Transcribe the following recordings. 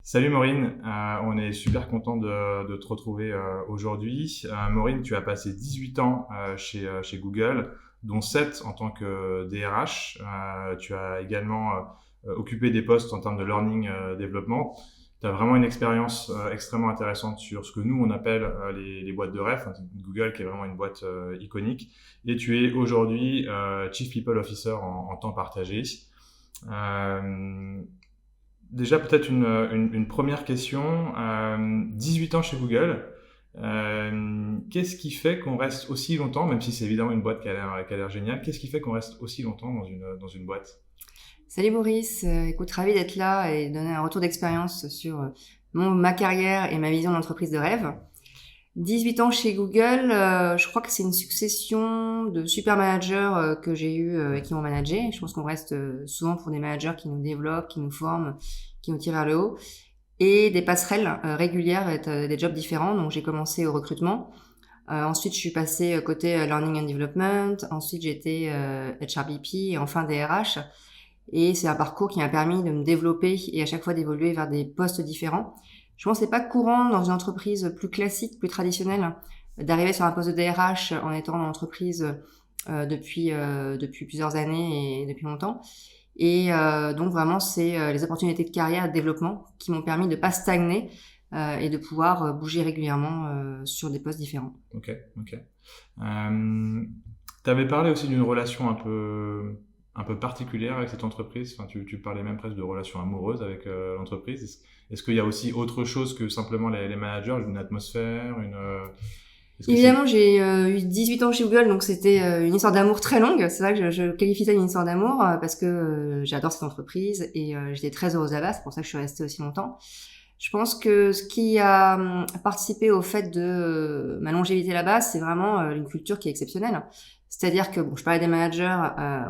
Salut Maureen, on est super content de te retrouver aujourd'hui. Maureen, tu as passé 18 ans chez Google, dont 7 en tant que DRH. Tu as également occupé des postes en termes de learning développement. Tu as vraiment une expérience extrêmement intéressante sur ce que nous on appelle les boîtes de rêve, enfin, Google qui est vraiment une boîte iconique. Et tu es aujourd'hui Chief People Officer en temps partagé. Déjà, peut-être une première question. 18 ans chez Google. Qu'est-ce qui fait qu'on reste aussi longtemps, même si c'est évidemment une boîte qui a l'air géniale, qu'est-ce qui fait qu'on reste aussi longtemps dans une boîte? Salut Boris, écoute, ravi d'être là et donner un retour d'expérience sur ma carrière et ma vision d'entreprise de rêve. 18 ans chez Google, je crois que c'est une succession de super managers que j'ai eu et qui m'ont managé. Je pense qu'on reste souvent pour des managers qui nous développent, qui nous forment, qui nous tirent vers le haut, et des passerelles régulières avec des jobs différents. Donc j'ai commencé au recrutement. Ensuite, je suis passée côté Learning and Development. Ensuite, j'étais HRBP et enfin DRH. Et c'est un parcours qui m'a permis de me développer et à chaque fois d'évoluer vers des postes différents. Je pense que c'est pas courant dans une entreprise plus classique, plus traditionnelle, d'arriver sur un poste de DRH en étant dans l'entreprise depuis plusieurs années et depuis longtemps. Et donc vraiment, c'est les opportunités de carrière, de développement qui m'ont permis de pas stagner et de pouvoir bouger régulièrement sur des postes différents. Ok. Tu avais parlé aussi d'une relation un peu particulière avec cette entreprise. Enfin, tu parlais même presque de relation amoureuse avec l'entreprise. Est-ce qu'il y a aussi autre chose que simplement les managers, une atmosphère, Évidemment, j'ai eu 18 ans chez Google, donc c'était une histoire d'amour très longue. C'est vrai que je qualifie ça d'une histoire d'amour parce que j'adore cette entreprise et j'étais très heureuse là-bas. C'est pour ça que je suis restée aussi longtemps. Je pense que ce qui a participé au fait de ma longévité là-bas, c'est vraiment une culture qui est exceptionnelle. C'est-à-dire que, je parlais des managers,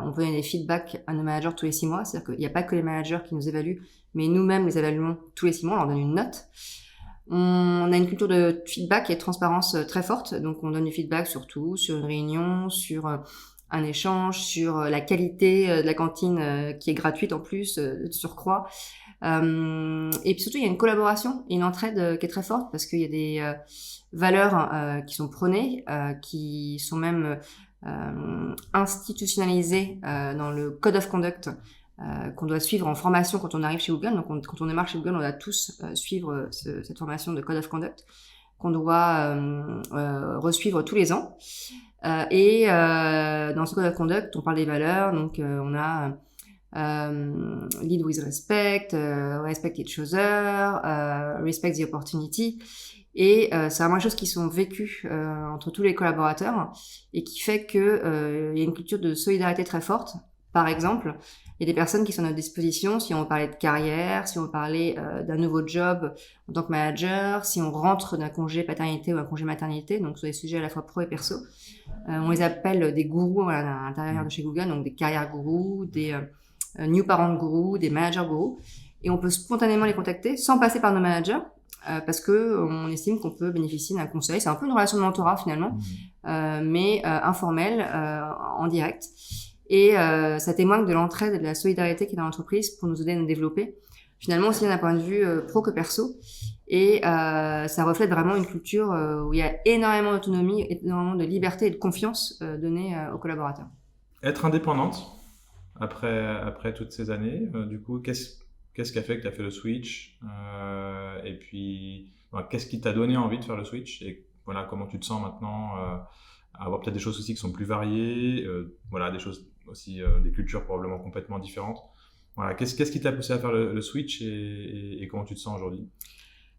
on peut donner des feedbacks à nos managers tous les 6 mois. C'est-à-dire qu'il n'y a pas que les managers qui nous évaluent, mais nous-mêmes les évaluons tous les 6 mois, on leur donne une note. On a une culture de feedback et de transparence très forte, donc on donne du feedback sur tout, sur une réunion, sur un échange, sur la qualité de la cantine qui est gratuite en plus, de surcroît. Et puis surtout, il y a une collaboration et une entraide qui est très forte parce qu'il y a des valeurs qui sont prônées, qui sont même institutionnalisées dans le Code of Conduct qu'on doit suivre en formation quand on arrive chez Google. Donc quand on démarre chez Google, on doit tous suivre cette formation de Code of Conduct qu'on doit resuivre tous les ans. Et dans ce Code of Conduct, on parle des valeurs. Donc on a lead with respect, respect each other, respect the opportunity. Et c'est vraiment des choses qui sont vécues entre tous les collaborateurs et qui fait que y a une culture de solidarité très forte. Par exemple, il y a des personnes qui sont à notre disposition si on veut parler de carrière, si on veut parler d'un nouveau job en tant que manager, si on rentre d'un congé paternité ou un congé maternité, donc sur des sujets à la fois pro et perso. On les appelle des gourous à l'intérieur de chez Google, donc des carrières gourous, des new parent gourous, des managers gourous. Et on peut spontanément les contacter sans passer par nos managers parce que on estime qu'on peut bénéficier d'un conseil. C'est un peu une relation de mentorat finalement, mais informelle, en direct. Et ça témoigne de l'entraide et de la solidarité qui est dans l'entreprise pour nous aider à nous développer. Finalement aussi d'un point de vue pro que perso. Et ça reflète vraiment une culture où il y a énormément d'autonomie, énormément de liberté et de confiance donnée aux collaborateurs. Être indépendante après toutes ces années, du coup, qu'est-ce qui a fait que tu as fait le switch et puis qu'est-ce qui t'a donné envie de faire le switch et voilà, comment tu te sens maintenant avoir peut-être des choses aussi qui sont plus variées, des choses aussi, des cultures probablement complètement différentes. Voilà, qu'est-ce qui t'a poussé à faire le switch et comment tu te sens aujourd'hui?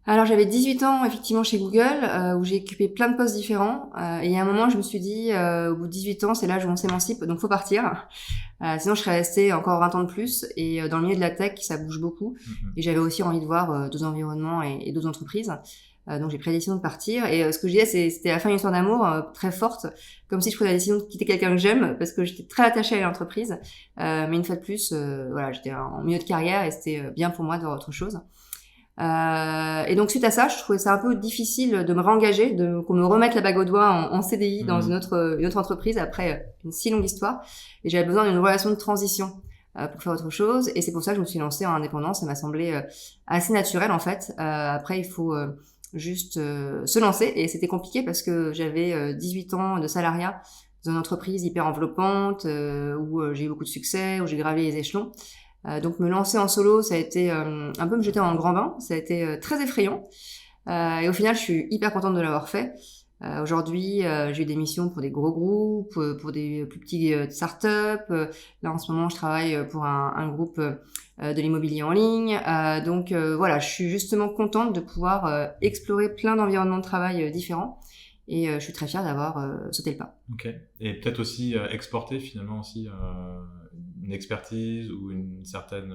Alors j'avais 18 ans effectivement chez Google où j'ai occupé plein de postes différents et à un moment je me suis dit au bout de 18 ans c'est l'âge où on s'émancipe donc faut partir sinon je serais restée encore 20 ans de plus et dans le milieu de la tech ça bouge beaucoup et j'avais aussi envie de voir d'autres environnements et d'autres entreprises. Donc j'ai pris la décision de partir et ce que je disais c'était la fin d'une histoire d'amour très forte, comme si je prenais la décision de quitter quelqu'un que j'aime parce que j'étais très attachée à l'entreprise, mais une fois de plus j'étais en milieu de carrière et c'était bien pour moi de voir autre chose. Et donc suite à ça, je trouvais ça un peu difficile de me réengager, qu'on me remette la bague au doigt en CDI dans une autre entreprise après une si longue histoire. Et j'avais besoin d'une relation de transition pour faire autre chose. Et c'est pour ça que je me suis lancée en indépendance. Ça m'a semblé assez naturel en fait. Après, il faut juste se lancer. Et c'était compliqué parce que j'avais 18 ans de salariat dans une entreprise hyper enveloppante où j'ai eu beaucoup de succès, où j'ai gravé les échelons. Donc me lancer en solo, ça a été un peu me jeter en grand bain. Ça a été très effrayant. Et au final, je suis hyper contente de l'avoir fait. Aujourd'hui, j'ai eu des missions pour des gros groupes, pour des plus petits startups. Là, en ce moment, je travaille pour un groupe de l'immobilier en ligne. Donc voilà, je suis justement contente de pouvoir explorer plein d'environnements de travail différents. Et je suis très fière d'avoir sauté le pas. Ok. Et peut-être aussi exporter finalement aussi une expertise ou une certaine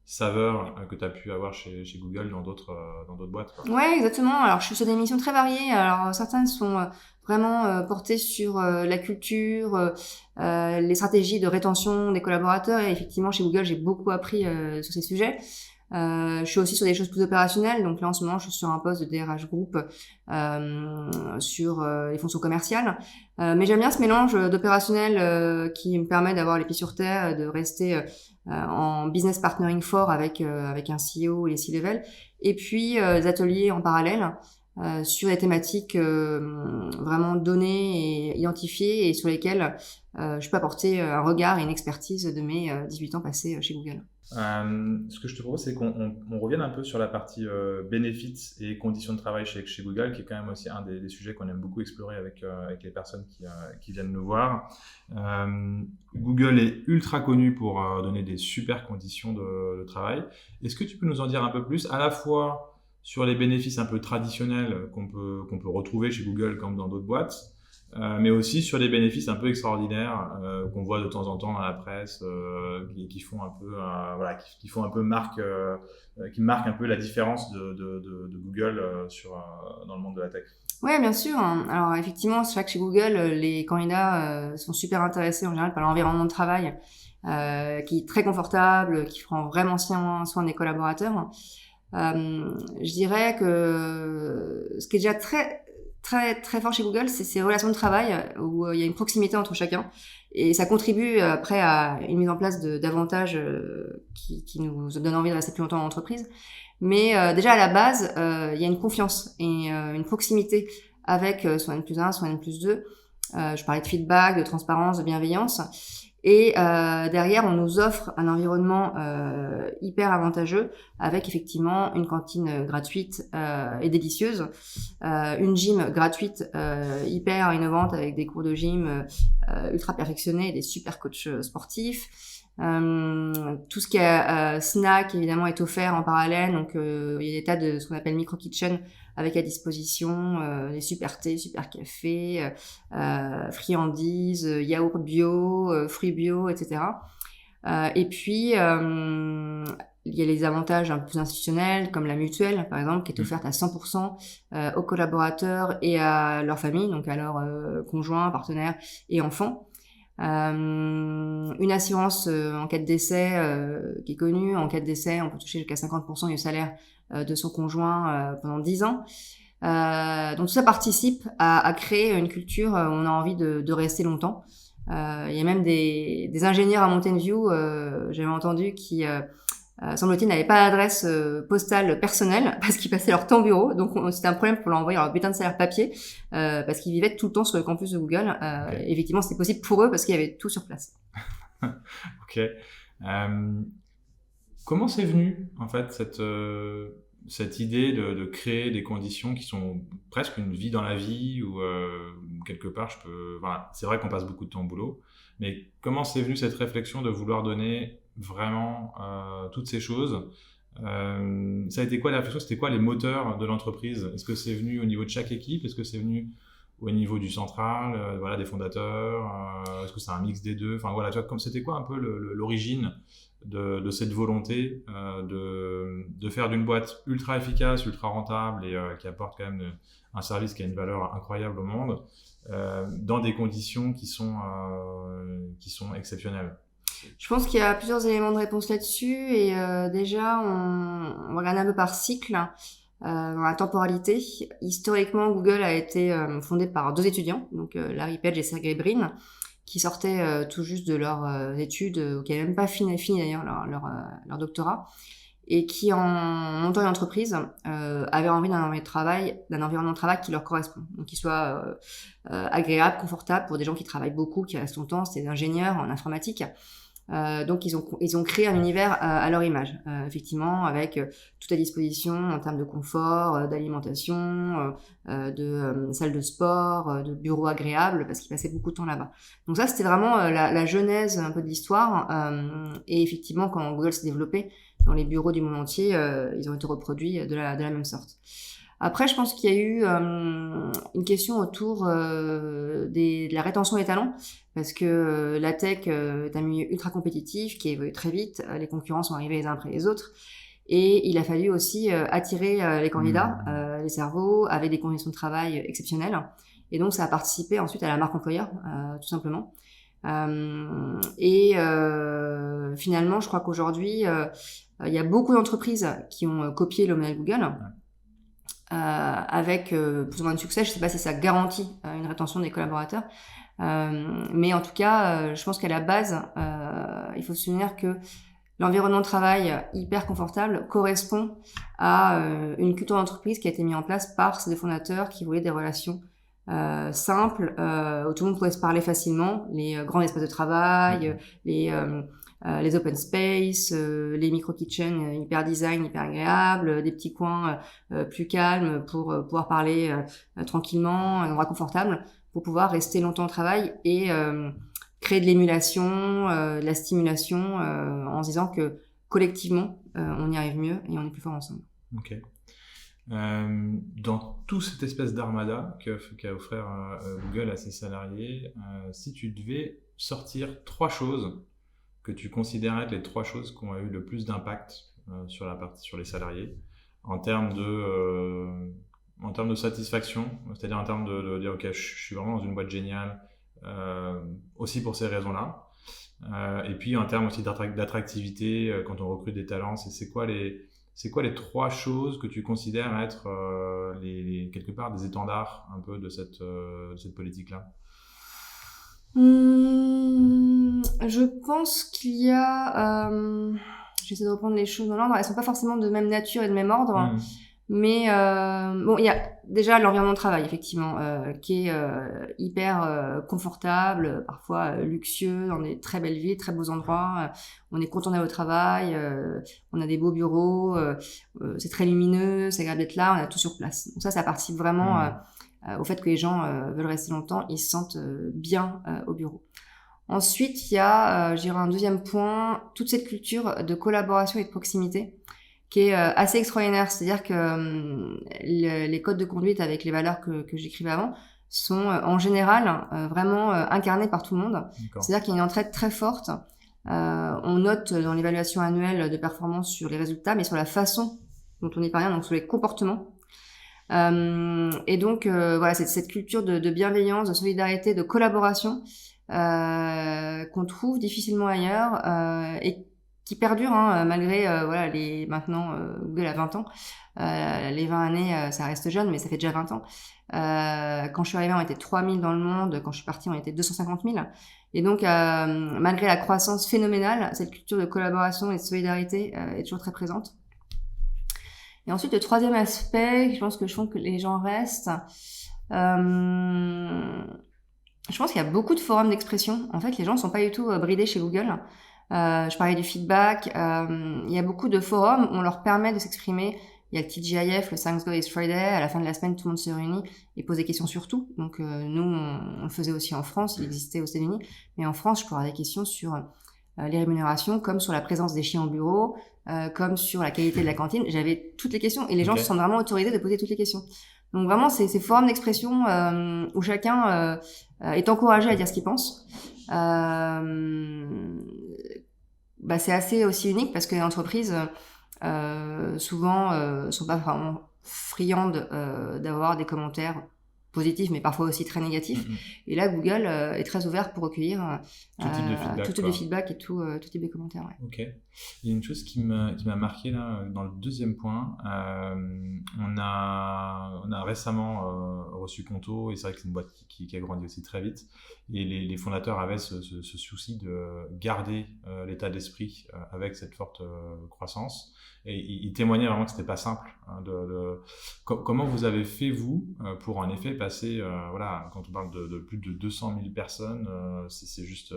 saveur que tu as pu avoir chez Google dans d'autres boîtes, quoi. Ouais, exactement. Alors, je suis sur des missions très variées. Alors, certaines sont vraiment portées sur la culture, les stratégies de rétention des collaborateurs. Et effectivement, chez Google, j'ai beaucoup appris sur ces sujets. Je suis aussi sur des choses plus opérationnelles. Donc là, en ce moment, je suis sur un poste de DRH Group sur les fonctions commerciales. Mais j'aime bien ce mélange d'opérationnel qui me permet d'avoir les pieds sur terre, de rester en business partnering fort avec un CEO ou les C-level. Et puis, des ateliers en parallèle sur des thématiques vraiment données et identifiées et sur lesquelles je peux apporter un regard et une expertise de mes 18 ans passés chez Google. Ce que je te propose, c'est qu'on revienne un peu sur la partie benefits et conditions de travail chez Google, qui est quand même aussi un des sujets qu'on aime beaucoup explorer avec les personnes qui viennent nous voir. Google est ultra connu pour donner des super conditions de travail. Est-ce que tu peux nous en dire un peu plus, à la fois sur les bénéfices un peu traditionnels qu'on peut retrouver chez Google comme dans d'autres boîtes, mais aussi sur les bénéfices un peu extraordinaires qu'on voit de temps en temps dans la presse, qui font un peu qui font un peu qui marquent un peu la différence de Google dans le monde de la tech. Ouais, bien sûr. Alors effectivement, c'est vrai que chez Google, les candidats sont super intéressés en général par l'environnement de travail qui est très confortable, qui prend vraiment soin des collaborateurs. Je dirais que ce qui est déjà très très très fort chez Google, c'est ces relations de travail où il y a une proximité entre chacun et ça contribue après à une mise en place d'avantages qui nous donnent envie de rester plus longtemps en entreprise. Mais déjà à la base, il y a une confiance et une proximité avec soit N+1, soit N+2. Je parlais de feedback, de transparence, de bienveillance. Et derrière, on nous offre un environnement hyper avantageux avec effectivement une cantine gratuite et délicieuse, une gym gratuite hyper innovante avec des cours de gym ultra perfectionnés et des super coachs sportifs. Tout ce qui est snack évidemment est offert en parallèle, donc il y a des tas de ce qu'on appelle micro kitchen avec à disposition des super thés, super cafés, friandises, yaourts bio, fruits bio, etc. Et puis il y a les avantages un peu plus institutionnels comme la mutuelle par exemple qui est offerte à 100% aux collaborateurs et à leur famille, donc à leurs conjoints, partenaires et enfants. Une assurance en cas de décès qui est connue. En cas de décès, on peut toucher jusqu'à 50% du salaire de son conjoint pendant 10 ans. Donc tout ça participe à créer une culture où on a envie de rester longtemps. Il y a même des ingénieurs à Mountain View, j'avais entendu, qui semble-t-il n'avaient pas d'adresse postale personnelle parce qu'ils passaient leur temps au bureau, donc c'était un problème pour leur envoyer leur bulletin de salaire papier parce qu'ils vivaient tout le temps sur le campus de Google. Okay. Effectivement, c'était possible pour eux parce qu'il y avait tout sur place. Ok. Comment c'est venu en fait cette idée de créer des conditions qui sont presque une vie dans la vie ou quelque part c'est vrai qu'on passe beaucoup de temps au boulot, mais comment c'est venu cette réflexion de vouloir donner vraiment toutes ces choses? Ça a été quoi la réflexion? C'était quoi les moteurs de l'entreprise? Est-ce que c'est venu au niveau de chaque équipe? Est-ce que c'est venu au niveau du central, des fondateurs? Est-ce que c'est un mix des deux? Enfin voilà, tu vois, comme c'était quoi un peu l'origine de cette volonté de faire d'une boîte ultra efficace, ultra rentable et qui apporte quand même un service qui a une valeur incroyable au monde dans des conditions qui sont exceptionnelles? Je pense qu'il y a plusieurs éléments de réponse là-dessus et déjà on regarde un peu par cycle dans la temporalité. Historiquement, Google a été fondé par deux étudiants, donc Larry Page et Sergey Brin, qui sortaient tout juste de leurs études, ou qui n'avaient même pas fini d'ailleurs leur doctorat, et qui, en montant une entreprise, avaient envie d'un environnement de travail qui leur correspond. Donc, qui soit agréable, confortable pour des gens qui travaillent beaucoup, qui restent longtemps, c'est des ingénieurs en informatique. Donc, ils ont créé un univers à leur image, effectivement, avec tout à disposition en termes de confort, d'alimentation, de salles de sport, de bureaux agréables, parce qu'ils passaient beaucoup de temps là-bas. Donc ça, c'était vraiment la genèse un peu de l'histoire. Et effectivement, quand Google s'est développé dans les bureaux du monde entier, ils ont été reproduits de la même sorte. Après, je pense qu'il y a eu une question autour de la rétention des talents, parce que la tech est un milieu ultra compétitif qui évolue très vite, les concurrents sont arrivés les uns après les autres, et il a fallu aussi attirer les candidats, les cerveaux, avec des conditions de travail exceptionnelles, et donc ça a participé ensuite à la marque employeur, tout simplement. Finalement, je crois qu'aujourd'hui, il y a beaucoup d'entreprises qui ont copié le modèle Google, avec plus ou moins de succès. Je ne sais pas si ça garantit une rétention des collaborateurs, mais en tout cas, je pense qu'à la base, il faut se souvenir que l'environnement de travail hyper confortable correspond à une culture d'entreprise qui a été mise en place par ces deux fondateurs qui voulaient des relations simples, où tout le monde pouvait se parler facilement, les grands espaces de travail, les open space, les micro-kitchens hyper design, hyper agréables, des petits coins plus calmes pour pouvoir parler tranquillement, un endroit confortable, pour pouvoir rester longtemps au travail et créer de l'émulation, de la stimulation, en se disant que collectivement, on y arrive mieux et on est plus fort ensemble. Ok. Dans toute cette espèce d'armada qu'a offert Google à ses salariés, si tu devais sortir 3 choses que tu considères être les 3 choses qui ont eu le plus d'impact sur les salariés en termes de satisfaction, c'est-à-dire en termes de dire ok, je suis vraiment dans une boîte géniale, aussi pour ces raisons-là, et puis en termes aussi d'attractivité quand on recrute des talents, c'est quoi les 3 choses que tu considères être quelque part des étendards un peu de cette politique-là? Je pense qu'il y a... j'essaie de reprendre les choses dans l'ordre. Elles sont pas forcément de même nature et de même ordre. Mais bon, il y a déjà l'environnement de travail, effectivement, qui est hyper confortable, parfois luxueux, dans des très belles villes, très beaux endroits. On est content d'aller au travail, on a des beaux bureaux, c'est très lumineux, c'est agréable d'être là, on a tout sur place. Donc ça participe vraiment au fait que les gens veulent rester longtemps, ils se sentent bien au bureau. Ensuite, il y a, je dirais un deuxième point, toute cette culture de collaboration et de proximité qui est assez extraordinaire. C'est-à-dire que les codes de conduite avec les valeurs que j'écrivais avant sont en général vraiment incarnés par tout le monde. D'accord. C'est-à-dire qu'il y a une entraide très forte. On note dans l'évaluation annuelle de performance sur les résultats, mais sur la façon dont on y parvient, donc sur les comportements. Et donc voilà, c'est cette culture de bienveillance, de solidarité, de collaboration qu'on trouve difficilement ailleurs et qui perdure malgré voilà maintenant Google a 20 ans, les 20 années ça reste jeune mais ça fait déjà 20 ans. Quand je suis arrivée on était 3000 dans le monde, quand je suis partie on était 250 000 et donc malgré la croissance phénoménale, cette culture de collaboration et de solidarité est toujours très présente. Et ensuite le troisième aspect, je pense que je pense que les gens restent, je pense qu'il y a beaucoup de forums d'expression. En fait, les gens ne sont pas du tout bridés chez Google. Je parlais du feedback. Il y a beaucoup de forums où on leur permet de s'exprimer. Il y a le TGIF, le Thanksgiving Friday. À la fin de la semaine, tout le monde se réunit et pose des questions sur tout. Donc, nous, on le faisait aussi en France. Il existait aux États-Unis. Mais en France, je peux avoir des questions sur les rémunérations, comme sur la présence des chiens au bureau, comme sur la qualité de la cantine. J'avais toutes les questions et les gens se sentent vraiment autorisés de poser toutes les questions. Donc vraiment, c'est ces forums d'expression où chacun est encouragé à dire ce qu'il pense. C'est assez aussi unique parce que les entreprises souvent sont pas vraiment friandes d'avoir des commentaires positifs, mais parfois aussi très négatifs. Et là, Google est très ouvert pour recueillir tout type de feedback et tout type de commentaires. Ouais. Ok. Il y a une chose qui m'a marqué là dans le deuxième point. On a récemment reçu Conto et c'est vrai que c'est une boîte qui a grandi aussi très vite. Et les fondateurs avaient ce souci de garder l'état d'esprit avec cette forte croissance. Et ils témoignaient vraiment que c'était pas simple. Hein, comment vous avez fait vous pour en effet passer, voilà, quand on parle de plus de 200 000 personnes, c'est juste,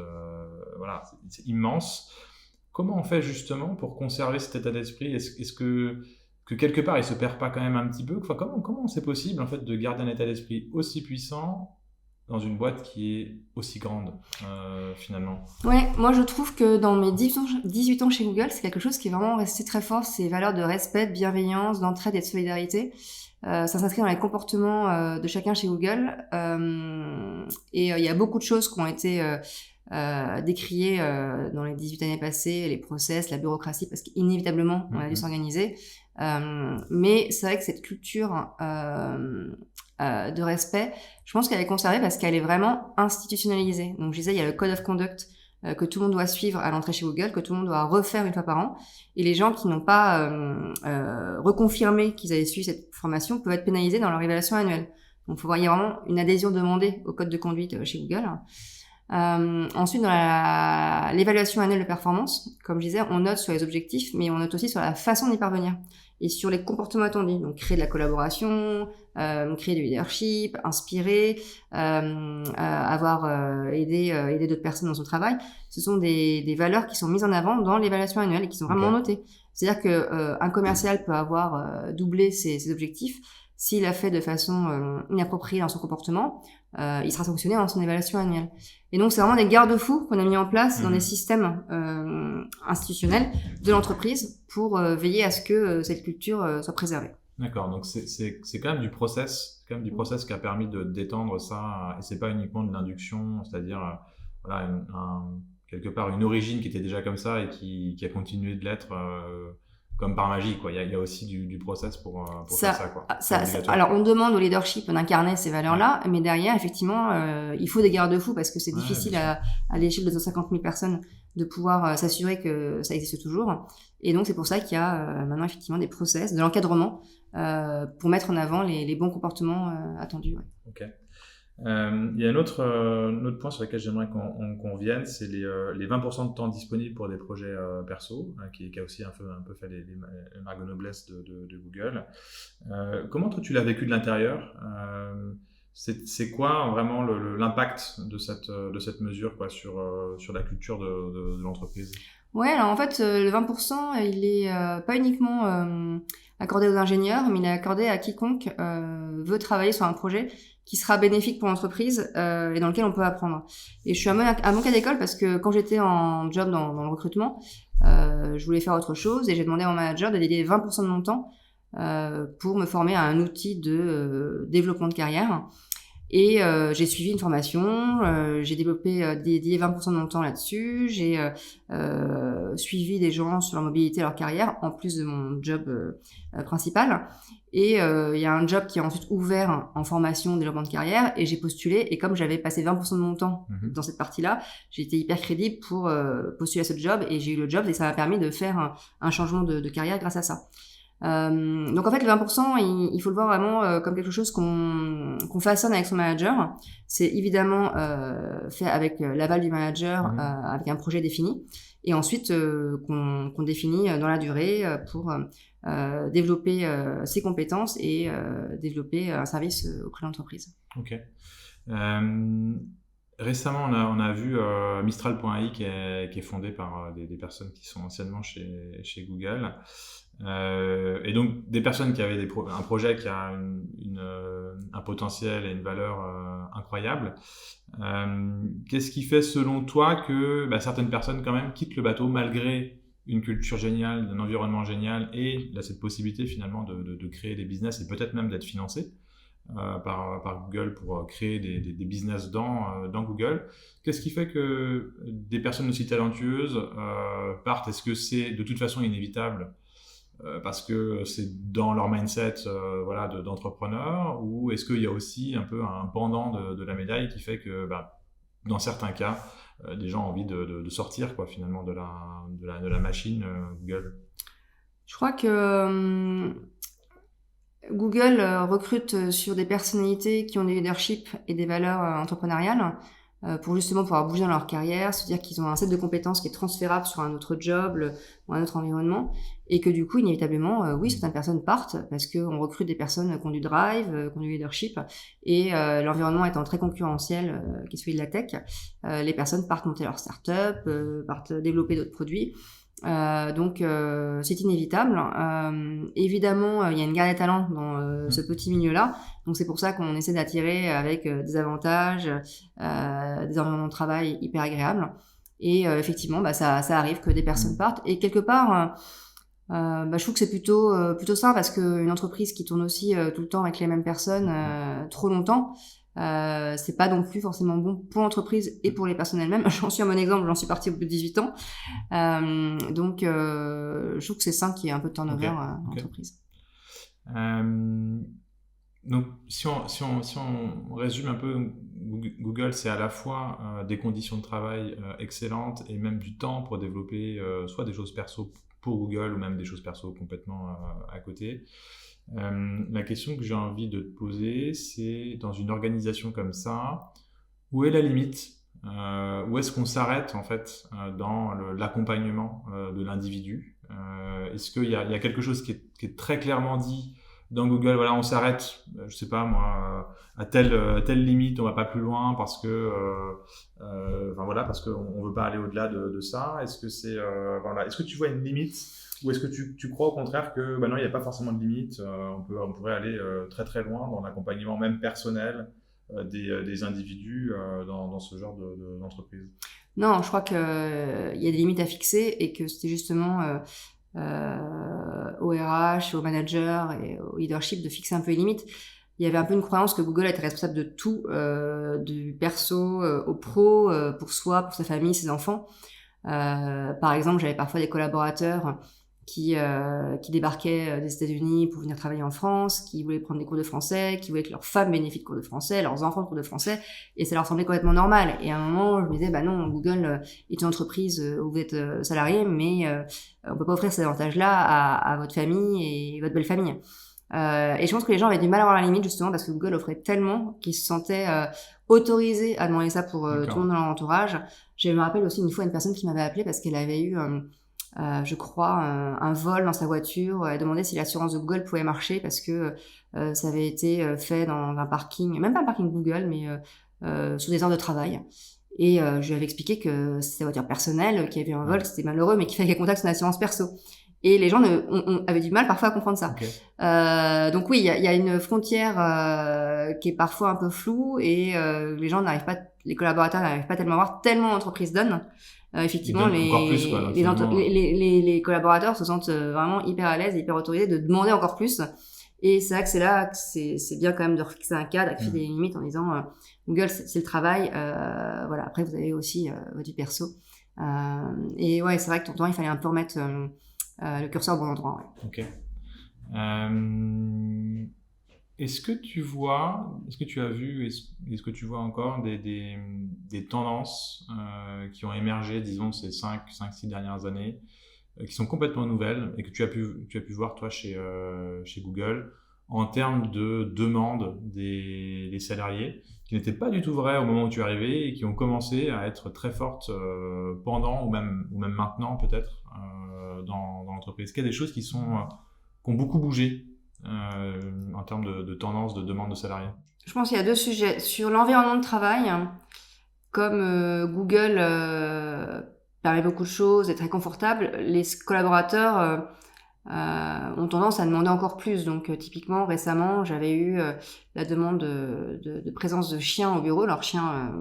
voilà, c'est immense. Comment on fait justement pour conserver cet état d'esprit? Est-ce que quelque part il se perd pas quand même un petit peu? Enfin, comment c'est possible en fait de garder un état d'esprit aussi puissant dans une boîte qui est aussi grande finalement? Ouais, moi je trouve que dans mes 18 ans chez Google, c'est quelque chose qui est vraiment resté très fort, ces valeurs de respect, de bienveillance, d'entraide et de solidarité. Ça s'inscrit dans les comportements de chacun chez Google. Et il y a beaucoup de choses qui ont été décriées dans les 18 années passées, les process, la bureaucratie, parce qu'inévitablement, on a dû s'organiser. Mais c'est vrai que cette culture de respect, je pense qu'elle est conservée parce qu'elle est vraiment institutionnalisée. Donc je disais, il y a le Code of Conduct que tout le monde doit suivre à l'entrée chez Google, que tout le monde doit refaire une fois par an. Et les gens qui n'ont pas reconfirmé qu'ils avaient suivi cette formation peuvent être pénalisés dans leur évaluation annuelle. Donc il faut voir, il y a vraiment une adhésion demandée au code de conduite chez Google. Ensuite, dans l'évaluation annuelle de performance, comme je disais, on note sur les objectifs, mais on note aussi sur la façon d'y parvenir et sur les comportements attendus. Donc, créer de la collaboration, créer du leadership, inspirer, avoir aidé d'autres personnes dans son travail. Ce sont des valeurs qui sont mises en avant dans l'évaluation annuelle et qui sont vraiment notées. C'est-à-dire que un commercial peut avoir doublé ses objectifs. S'il a fait de façon inappropriée dans son comportement, il sera sanctionné dans son évaluation annuelle. Et donc, c'est vraiment des garde-fous qu'on a mis en place dans les systèmes institutionnels de l'entreprise pour veiller à ce que cette culture soit préservée. D'accord, donc c'est quand même du process, qui a permis de d'étendre ça, et c'est pas uniquement de l'induction, c'est-à-dire voilà quelque part une origine qui était déjà comme ça et qui a continué de l'être comme par magie, quoi. Il y a aussi du process pour faire ça, quoi. Alors, on demande au leadership d'incarner ces valeurs-là, mais derrière, effectivement, il faut des garde-fous parce que c'est difficile à l'échelle de 150 000 personnes de pouvoir s'assurer que ça existe toujours. Et donc, c'est pour ça qu'il y a maintenant, effectivement, des process, de l'encadrement pour mettre en avant les bons comportements attendus. Ouais. Ok. Il y a un autre point sur lequel j'aimerais qu'on vienne, c'est les 20% de temps disponibles pour des projets perso, qui a aussi un peu fait les marques de noblesse de Google. Comment toi tu l'as vécu de l'intérieur? C'est quoi vraiment l'impact de cette mesure, quoi, sur la culture de l'entreprise? Ouais, alors en fait, le 20%, il est pas uniquement accordé aux ingénieurs, mais il est accordé à quiconque veut travailler sur un projet qui sera bénéfique pour l'entreprise et dans lequel on peut apprendre. Et je suis à mon cas d'école parce que quand j'étais en job dans le recrutement, je voulais faire autre chose et j'ai demandé à mon manager de dédier 20% de mon temps pour me former à un outil de développement de carrière. Et j'ai suivi une formation, j'ai dédié 20% de mon temps là-dessus, j'ai suivi des gens sur leur mobilité et leur carrière, en plus de mon job principal. Et il y a un job qui est ensuite ouvert en formation, développement de carrière, et j'ai postulé, et comme j'avais passé 20% de mon temps dans cette partie-là, j'ai été hyper crédible pour postuler à ce job, et j'ai eu le job, et ça m'a permis de faire un changement de carrière grâce à ça. Donc en fait le 20% il faut le voir vraiment comme quelque chose qu'on façonne avec son manager. C'est évidemment fait avec l'aval du manager, avec un projet défini, et ensuite qu'on définit dans la durée pour développer ses compétences et développer un service auprès de l'entreprise. Ok. Récemment, on a vu Mistral.ai qui est fondé par des personnes qui sont anciennement chez Google. Et donc des personnes qui avaient un projet qui a un potentiel et une valeur incroyable. Qu'est-ce qui fait selon toi que certaines personnes quand même quittent le bateau malgré une culture géniale, un environnement génial et cette possibilité finalement de créer des business et peut-être même d'être financé par Google pour créer des business dans Google? Qu'est-ce qui fait que des personnes aussi talentueuses partent? Est-ce que c'est de toute façon inévitable parce que c'est dans leur mindset d'entrepreneur, ou est-ce qu'il y a aussi un peu un pendant de la médaille qui fait que dans certains cas, des gens ont envie de sortir quoi, finalement de la machine Google. Je crois que Google recrute sur des personnalités qui ont des leadership et des valeurs entrepreneuriales pour justement pouvoir bouger dans leur carrière, se dire qu'ils ont un set de compétences qui est transférable sur un autre job ou un autre environnement, et que du coup, inévitablement, oui, certaines personnes partent parce qu'on recrute des personnes qui ont du drive, qui ont du leadership, et l'environnement étant très concurrentiel, qui est celui de la tech, les personnes partent monter leur start-up, partent développer d'autres produits. Donc c'est inévitable. Évidemment, il y a une guerre des talents dans ce petit milieu-là. Donc c'est pour ça qu'on essaie d'attirer avec des avantages, des environnements de travail hyper agréables. Et effectivement, ça arrive que des personnes partent. Et quelque part, je trouve que c'est plutôt ça, parce qu'une entreprise qui tourne aussi tout le temps avec les mêmes personnes trop longtemps, c'est pas non plus forcément bon pour l'entreprise et pour les personnes elles-mêmes. J'en suis un bon exemple, j'en suis partie au bout de 18 ans. Donc je trouve que c'est ça qui est un peu de turnover dans l'entreprise. Donc si on résume un peu, Google, c'est à la fois des conditions de travail excellentes et même du temps pour développer soit des choses perso pour Google ou même des choses perso complètement à côté. La question que j'ai envie de te poser, c'est dans une organisation comme ça, où est la limite? Où est-ce qu'on s'arrête en fait dans l'accompagnement de l'individu? Est-ce qu'il y a quelque chose qui est très clairement dit dans Google? Voilà, on s'arrête, je sais pas moi, à telle limite, on va pas plus loin parce que, parce qu'on veut pas aller au-delà de ça. Est-ce que est-ce que tu vois une limite? Ou est-ce que tu crois au contraire que non, il n'y a pas forcément de limite, on pourrait aller très très loin dans l'accompagnement même personnel des individus dans ce genre d'entreprise? Non, je crois qu'il y a des limites à fixer et que c'était justement au RH, au manager et au leadership de fixer un peu les limites. Il y avait un peu une croyance que Google était responsable de tout, du perso au pro, pour soi, pour sa famille, ses enfants. Par exemple, j'avais parfois des collaborateurs qui débarquaient des États-Unis pour venir travailler en France, qui voulaient prendre des cours de français, qui voulaient que leurs femmes bénéficient de cours de français, leurs enfants de cours de français, et ça leur semblait complètement normal. Et à un moment, je me disais, non, Google est une entreprise où vous êtes salarié, mais on peut pas offrir ces avantages-là à votre famille et votre belle famille. Et je pense que les gens avaient du mal à avoir la limite, justement, parce que Google offrait tellement qu'ils se sentaient autorisés à demander ça pour tout le monde dans leur entourage. Je me rappelle aussi une fois une personne qui m'avait appelé parce qu'elle avait eu... je crois, un vol dans sa voiture. Elle demandait si l'assurance de Google pouvait marcher parce que ça avait été fait dans un parking, même pas un parking Google, mais sous des heures de travail. Et je lui avais expliqué que c'était sa voiture personnelle, qu'il y avait eu un vol, que c'était malheureux, mais qu'il fallait qu'elle contacte son assurance perso. Et les gens avaient du mal parfois à comprendre ça. Donc oui, il y a une frontière qui est parfois un peu floue et les collaborateurs n'arrivent pas tellement à voir, tellement l'entreprise donne. Effectivement, les collaborateurs se sentent vraiment hyper à l'aise et hyper autorisés de demander encore plus. Et c'est vrai que c'est là que c'est bien quand même de fixer un cadre, de fixer des limites en disant Google, c'est le travail. Voilà. Après, vous avez aussi votre vie perso. Et ouais, c'est vrai que il fallait un peu remettre le curseur au bon endroit. Ouais. Ok. Est-ce que tu as vu, est-ce que tu vois encore des tendances qui ont émergé, disons, ces 5-6 dernières années, qui sont complètement nouvelles et que tu as pu voir, toi, chez Google, en termes de demande des salariés, qui n'étaient pas du tout vraies au moment où tu es arrivé et qui ont commencé à être très fortes pendant ou même maintenant, peut-être, dans l'entreprise? Qu'il y a des choses qui ont beaucoup bougé en termes de tendance, de demande de salariés? Je pense qu'il y a deux sujets. Sur l'environnement de travail, comme Google permet beaucoup de choses, est très confortable, les collaborateurs ont tendance à demander encore plus. Donc typiquement, récemment, j'avais eu la demande de présence de chiens au bureau, leur chien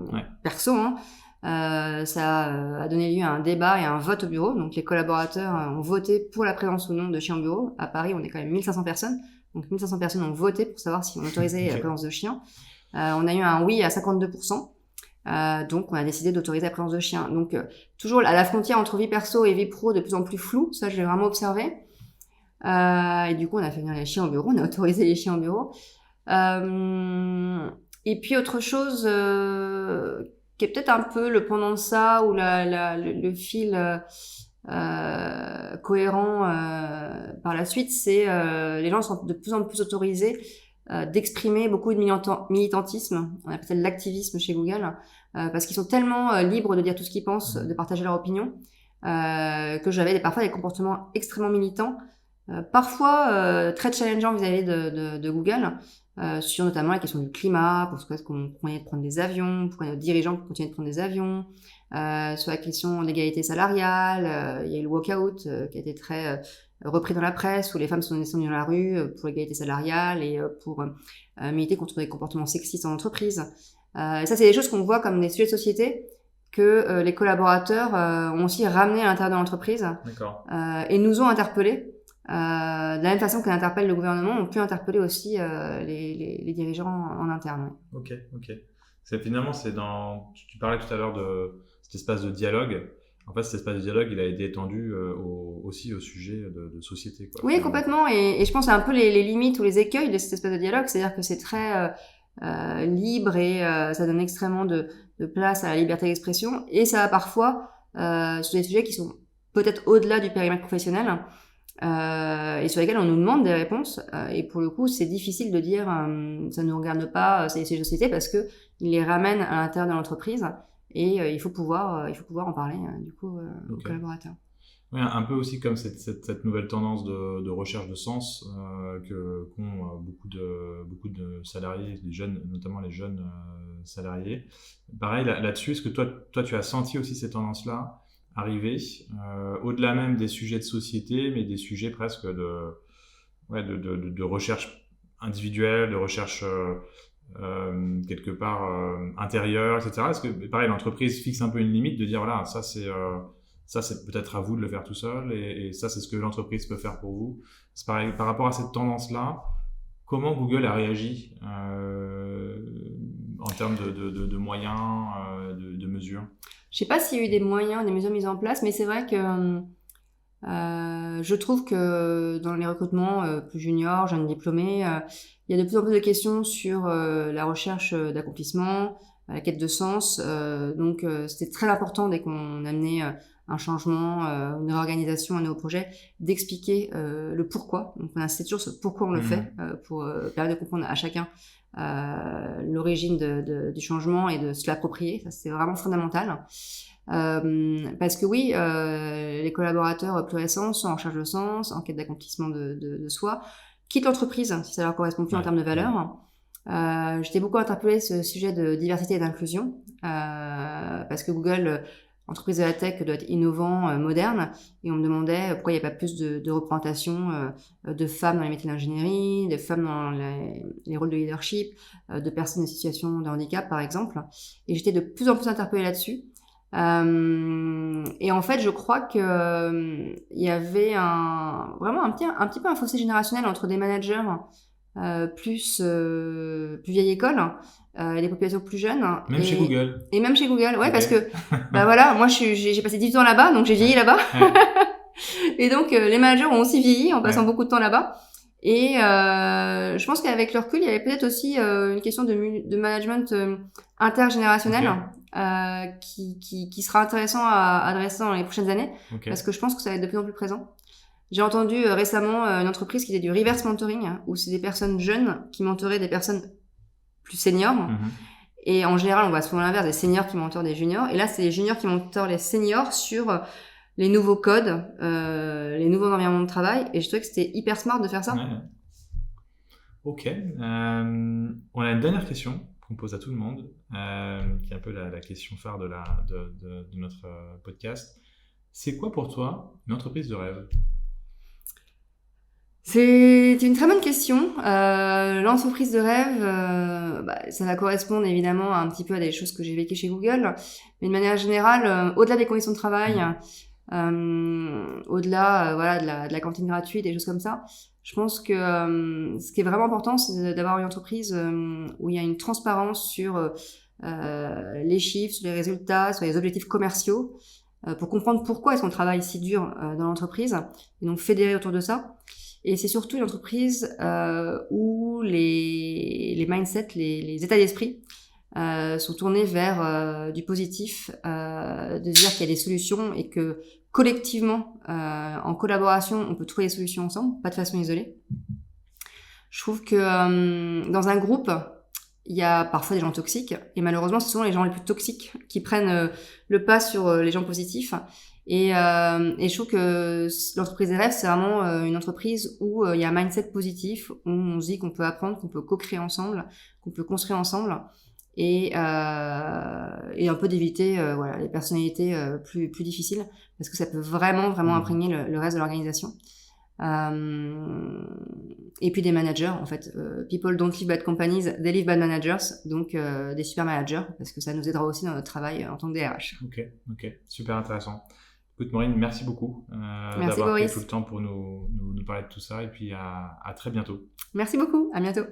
perso. Ça a donné lieu à un débat et à un vote au bureau. Donc les collaborateurs ont voté pour la présence ou non de chiens au bureau. À Paris, on est quand même 1500 personnes. Donc 1500 personnes ont voté pour savoir si on autorisait la présence de chiens. On a eu un oui à 52%. Donc on a décidé d'autoriser la présence de chiens. Donc toujours à la frontière entre vie perso et vie pro de plus en plus floue. Ça, je l'ai vraiment observé. Et du coup, on a fait venir les chiens au bureau. On a autorisé les chiens au bureau. Et puis autre chose qui est peut-être un peu le pendant de ça, ou le fil cohérent par la suite, c'est les gens sont de plus en plus autorisés d'exprimer beaucoup de militantisme, on appelle ça l'activisme chez Google, parce qu'ils sont tellement libres de dire tout ce qu'ils pensent, de partager leur opinion, que j'avais parfois des comportements extrêmement militants, parfois très challengeants vis-à-vis de Google, sur notamment la question du climat, pourquoi est-ce qu'on continue de prendre des avions, pourquoi nos dirigeants continuent de prendre des avions, sur la question d'égalité salariale, il y a eu le walkout qui a été très repris dans la presse, où les femmes sont descendues dans la rue pour l'égalité salariale et pour militer contre des comportements sexistes en entreprise. Et ça, c'est des choses qu'on voit comme des sujets de société que les collaborateurs ont aussi ramené à l'intérieur de l'entreprise. Et nous ont interpellés. De la même façon qu'on interpelle le gouvernement, on peut interpeller aussi les dirigeants en interne. Ok. Finalement, tu parlais tout à l'heure de cet espace de dialogue. En fait, cet espace de dialogue, il a été étendu aussi au sujet de société, quoi. Oui, complètement. Et je pense que c'est un peu les limites ou les écueils de cet espace de dialogue. C'est-à-dire que c'est très libre et ça donne extrêmement de place à la liberté d'expression. Et ça va parfois sur des sujets qui sont peut-être au-delà du périmètre professionnel et sur lesquels on nous demande des réponses. Et pour le coup, c'est difficile de dire ça ne nous regarde pas, c'est ces sociétés, parce que ils les ramènent à l'intérieur de l'entreprise. Et il faut pouvoir en parler aux collaborateurs. Oui, un peu aussi comme cette nouvelle tendance de recherche de sens qu'ont beaucoup de salariés, des jeunes, notamment les jeunes salariés. Pareil, là-dessus, est-ce que toi, tu as senti aussi ces tendances-là arriver au-delà même des sujets de société, mais des sujets presque de recherche individuelle, de recherche quelque part intérieure, etc. Est-ce que, pareil, l'entreprise fixe un peu une limite de dire, voilà, ça c'est peut-être à vous de le faire tout seul, et ça c'est ce que l'entreprise peut faire pour vous. C'est pareil, par rapport à cette tendance-là, comment Google a réagi en termes de moyens, de mesures? Je sais pas s'il y a eu des moyens, des mesures mises en place, mais c'est vrai que je trouve que dans les recrutements plus juniors, jeunes diplômés, il y a de plus en plus de questions sur la recherche d'accomplissement, la quête de sens. Donc c'était très important dès qu'on amenait un changement, une réorganisation, un nouveau projet, d'expliquer le pourquoi. Donc on insiste toujours sur pourquoi on le fait, pour permettre de comprendre à chacun l'origine du changement et de se l'approprier. Ça, c'est vraiment fondamental. Parce que oui, les collaborateurs plus récents sont en recherche de sens, en quête d'accomplissement de soi, quittent l'entreprise si ça leur correspond plus en termes de valeurs. J'étais beaucoup interpellée ce sujet de diversité et d'inclusion, parce que Google, entreprise de la tech, doit être innovant, moderne, et on me demandait pourquoi il n'y a pas plus de représentation de femmes dans les métiers d'ingénierie, de femmes dans les rôles de leadership, de personnes en situation de handicap par exemple, et j'étais de plus en plus interpellée là-dessus. Et en fait, je crois que il y avait vraiment un petit peu un fossé générationnel entre des managers plus vieille école et des populations plus jeunes. Même chez Google. Et même chez Google, ouais, parce que voilà, moi j'ai passé 18 ans là-bas, donc j'ai vieilli là-bas. Et donc les managers ont aussi vieilli en passant beaucoup de temps là-bas. Et je pense qu'avec le recul, il y avait peut-être aussi une question de management intergénérationnel qui sera intéressant à adresser dans les prochaines années, parce que je pense que ça va être de plus en plus présent. J'ai entendu récemment une entreprise qui faisait du reverse mentoring, où c'est des personnes jeunes qui mentoraient des personnes plus seniors. Et en général, on voit souvent l'inverse, des seniors qui mentorent des juniors. Et là, c'est les juniors qui mentorent les seniors sur les nouveaux codes, les nouveaux environnements de travail. Et je trouvais que c'était hyper smart de faire ça. Ouais. Ok. On a une dernière question qu'on pose à tout le monde, qui est un peu la question phare de notre podcast. C'est quoi pour toi une entreprise de rêve ? C'est une très bonne question. L'entreprise de rêve, ça va correspondre évidemment un petit peu à des choses que j'ai vécues chez Google, mais de manière générale, au-delà des conditions de travail, au-delà de la cantine gratuite, des choses comme ça, je pense que ce qui est vraiment important, c'est d'avoir une entreprise où il y a une transparence sur les chiffres, sur les résultats, sur les objectifs commerciaux, pour comprendre pourquoi est-ce qu'on travaille si dur dans l'entreprise, et donc fédérer autour de ça. Et c'est surtout une entreprise où les mindsets, les états d'esprit sont tournés vers du positif, de dire qu'il y a des solutions et que collectivement, en collaboration, on peut trouver des solutions ensemble, pas de façon isolée. Je trouve que dans un groupe, il y a parfois des gens toxiques, et malheureusement, ce sont les gens les plus toxiques qui prennent le pas sur les gens positifs. Et je trouve que l'entreprise des rêves, c'est vraiment une entreprise où il y a un mindset positif, où on se dit qu'on peut apprendre, qu'on peut co-créer ensemble, qu'on peut construire ensemble, et un peu d'éviter voilà, les personnalités plus difficiles, parce que ça peut vraiment imprégner le reste de l'organisation. Et puis des managers, en fait. People don't live bad companies, they live bad managers. Donc des super managers, parce que ça nous aidera aussi dans notre travail en tant que DRH. Ok, super intéressant. Écoute Maureen, merci beaucoup Merci d'avoir Boris. pris tout le temps pour nous parler de tout ça, et puis à très bientôt. Merci beaucoup, à bientôt.